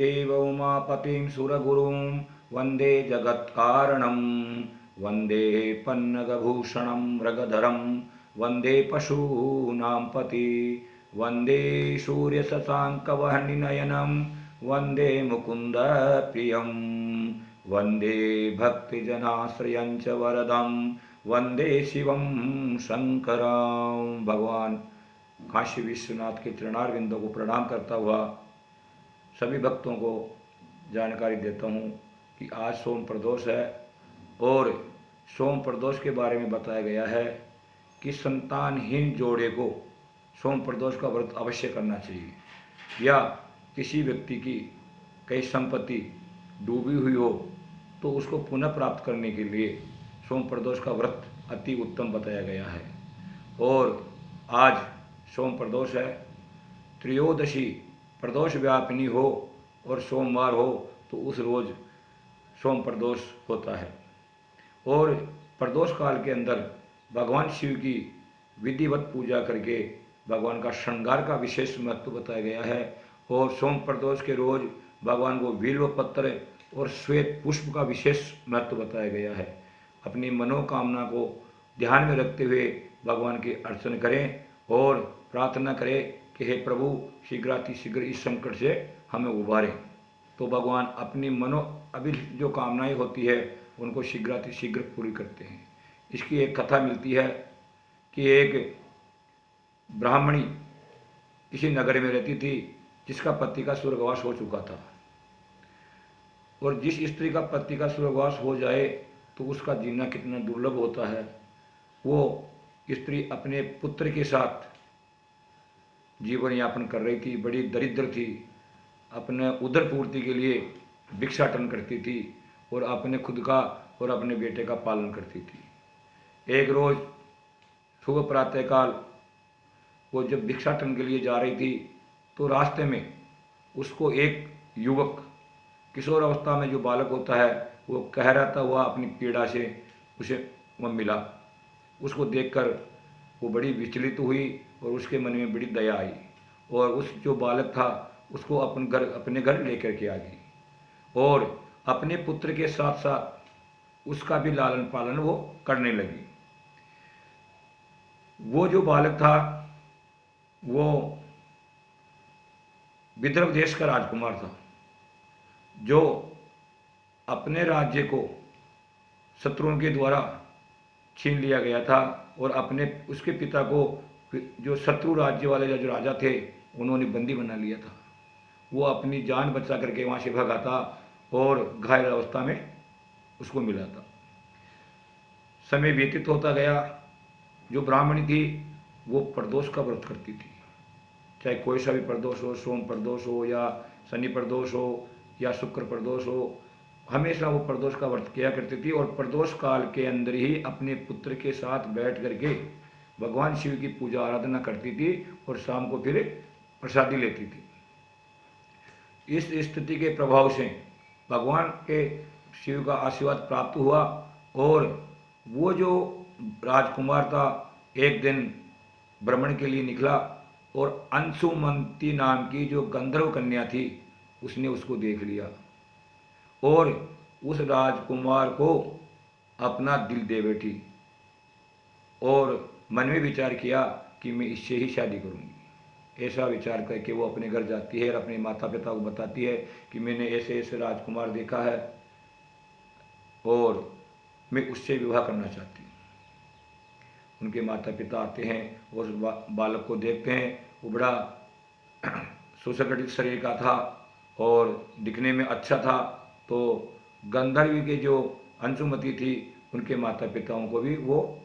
देव उमापतिं सुरगुरुं वन्दे जगत्कारणं वन्दे पन्नगभूषणं मृगधरं वन्दे पशूनां पति वन्दे सूर्यशशाङ्कवह्निनयनं वन्दे मुकुन्दप्रियं वन्दे भक्तिजनाश्रयं च वरदं वन्दे शिवं शंकरं। भगवान काशी विश्वनाथ के चरणारविंदों को प्रणाम करता हुआ सभी भक्तों को जानकारी देता हूँ कि आज सोम प्रदोष है और सोम प्रदोष के बारे में बताया गया है कि संतानहीन जोड़े को सोम प्रदोष का व्रत अवश्य करना चाहिए, या किसी व्यक्ति की कई संपत्ति डूबी हुई हो तो उसको पुनः प्राप्त करने के लिए सोम प्रदोष का व्रत अति उत्तम बताया गया है। और आज सोम प्रदोष है, त्रयोदशी प्रदोष व्यापिनी हो और सोमवार हो तो उस रोज सोम प्रदोष होता है। और प्रदोष काल के अंदर भगवान शिव की विधिवत पूजा करके भगवान का श्रृंगार का विशेष महत्व बताया गया है। और सोम प्रदोष के रोज भगवान को बिल्व पत्र और श्वेत पुष्प का विशेष महत्व बताया गया है। अपनी मनोकामना को ध्यान में रखते हुए भगवान की अर्चना करें और प्रार्थना करें कि हे प्रभु शीघ्रातिशीघ्र इस संकट से हमें उबारें। तो भगवान अपनी अभिष्ट जो कामनाएं होती है उनको शीघ्रातिशीघ्र पूरी करते हैं। इसकी एक कथा मिलती है कि एक ब्राह्मणी किसी नगर में रहती थी जिसका पति का स्वर्गवास हो चुका था। और जिस स्त्री का पति का स्वर्गवास हो जाए तो उसका जीना कितना दुर्लभ होता है। वो स्त्री अपने पुत्र के साथ जीवन यापन कर रही थी, बड़ी दरिद्र थी, अपने उदर पूर्ति के लिए भिक्षाटन करती थी और अपने खुद का और अपने बेटे का पालन करती थी। एक रोज सुबह प्रातःकाल वो जब भिक्षाटन के लिए जा रही थी तो रास्ते में उसको एक युवक, किशोर अवस्था में जो बालक होता है, वो कह रहता हुआ अपनी पीड़ा से उसे वह मिला। उसको देखकर वो बड़ी विचलित हुई और उसके मन में बड़ी दया आई और उस जो बालक था उसको अपने घर लेकर के आ गई और अपने पुत्र के साथ साथ उसका भी लालन पालन वो करने लगी। वो जो बालक था वो विदर्भ देश का राजकुमार था, जो अपने राज्य को शत्रुओं के द्वारा छीन लिया गया था और उसके पिता को जो शत्रु राज्य वाले जो राजा थे उन्होंने बंदी बना लिया था। वो अपनी जान बचा करके वहाँ से भागा था और घायल अवस्था में उसको मिला था। समय व्यतीत होता गया। जो ब्राह्मणी थी वो प्रदोष का व्रत करती थी, चाहे कोई सा भी प्रदोष हो, सोम प्रदोष हो या शनि प्रदोष हो या शुक्र प्रदोष हो, हमेशा वो प्रदोष का व्रत किया करती थी। और प्रदोष काल के अंदर ही अपने पुत्र के साथ बैठ करके भगवान शिव की पूजा आराधना करती थी और शाम को फिर प्रसादी लेती थी। इस स्थिति के प्रभाव से भगवान के शिव का आशीर्वाद प्राप्त हुआ और वो जो राजकुमार था एक दिन भ्रमण के लिए निकला और अंशुमंती नाम की जो गंधर्व कन्या थी उसने उसको देख लिया और उस राजकुमार को अपना दिल दे बैठी और मन में विचार किया कि मैं इससे ही शादी करूंगी। ऐसा विचार करके वो अपने घर जाती है और अपने माता पिता को बताती है कि मैंने ऐसे ऐसे राजकुमार देखा है और मैं उससे विवाह करना चाहती हूँ। उनके माता पिता आते हैं और उस बालक को देखते हैं। वो बड़ा सुसंगठित शरीर का था और दिखने में अच्छा था। तो गंधर्व के जो अंशुमती थी उनके माता पिताओं को भी वो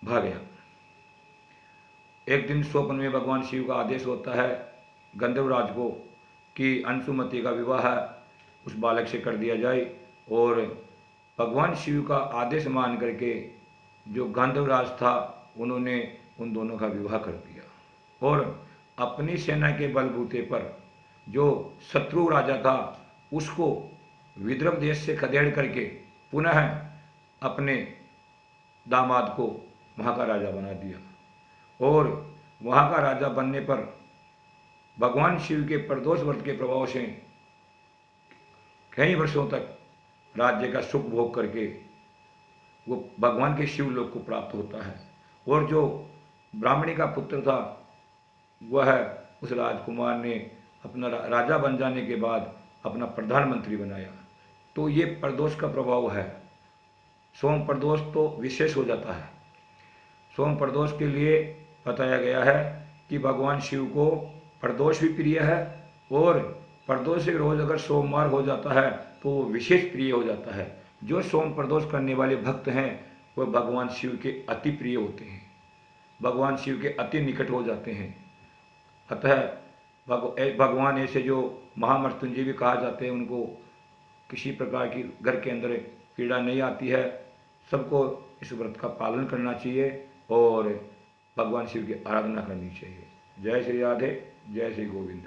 भा गया। एक दिन स्वप्न में भगवान शिव का आदेश होता है गंधर्वराज को कि अंशुमती का विवाह उस बालक से कर दिया जाए और भगवान शिव का आदेश मान करके जो गंधर्वराज था उन्होंने उन दोनों का विवाह कर दिया और अपनी सेना के बलबूते पर जो शत्रु राजा था उसको विदर्भ देश से खदेड़ करके पुनः अपने दामाद को वहाँ का राजा बना दिया। और वहाँ का राजा बनने पर भगवान शिव के प्रदोष व्रत के प्रभाव से कई वर्षों तक राज्य का सुख भोग करके वो भगवान के शिव लोक को प्राप्त होता है। और जो ब्राह्मणी का पुत्र था वह उस राजकुमार ने अपना राजा बन जाने के बाद अपना प्रधानमंत्री बनाया। तो ये प्रदोष का प्रभाव है। सोम प्रदोष तो विशेष हो जाता है। सोम प्रदोष के लिए बताया गया है कि भगवान शिव को प्रदोष भी प्रिय है, और प्रदोष के रोज अगर सोमवार हो जाता है तो वो विशेष प्रिय हो जाता है। जो सोम प्रदोष करने वाले भक्त हैं वह भगवान शिव के अति प्रिय होते हैं, भगवान शिव के अति निकट हो जाते हैं। अतः भगवान ऐसे जो महामृत्युंजय भी कहा जाते हैं, उनको किसी प्रकार की घर के अंदर पीड़ा नहीं आती है। सबको इस व्रत का पालन करना चाहिए और भगवान शिव की आराधना करनी चाहिए। जय श्री राधे, जय श्री गोविंद।